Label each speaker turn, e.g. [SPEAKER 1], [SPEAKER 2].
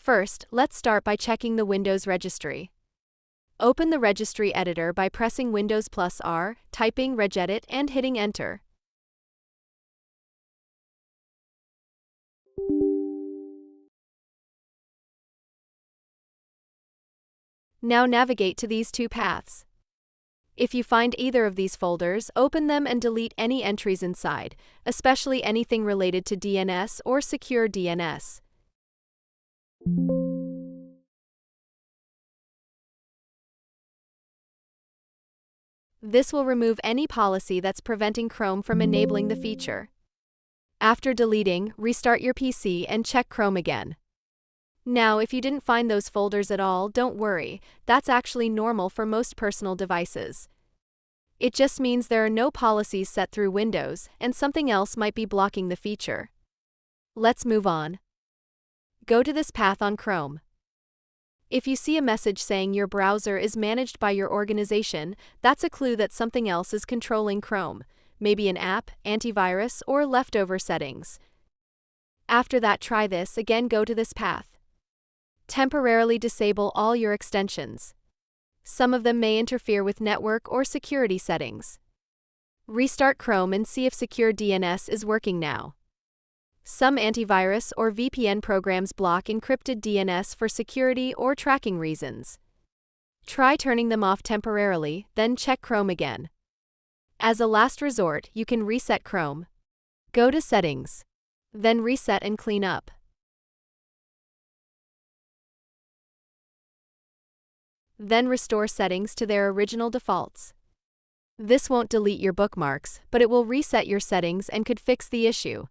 [SPEAKER 1] First, let's start by checking the Windows registry. Open the registry editor by pressing Windows plus R, typing regedit and hitting Enter. Now navigate to these two paths. If you find either of these folders, open them and delete any entries inside, especially anything related to DNS or Secure DNS. This will remove any policy that's preventing Chrome from enabling the feature. After deleting, restart your PC and check Chrome again. Now, if you didn't find those folders at all, don't worry, that's actually normal for most personal devices. It just means there are no policies set through Windows, and something else might be blocking the feature. Let's move on. Go to this path on Chrome. If you see a message saying your browser is managed by your organization, that's a clue that something else is controlling Chrome, maybe an app, antivirus, or leftover settings. After that, try this again. Go to this path. Temporarily disable all your extensions. Some of them may interfere with network or security settings. Restart Chrome and see if Secure DNS is working now. Some antivirus or VPN programs block encrypted DNS for security or tracking reasons. Try turning them off temporarily, then check Chrome again. As a last resort, you can reset Chrome. Go to Settings. Then Reset and Clean Up. Then restore settings to their original defaults. This won't delete your bookmarks, but it will reset your settings and could fix the issue.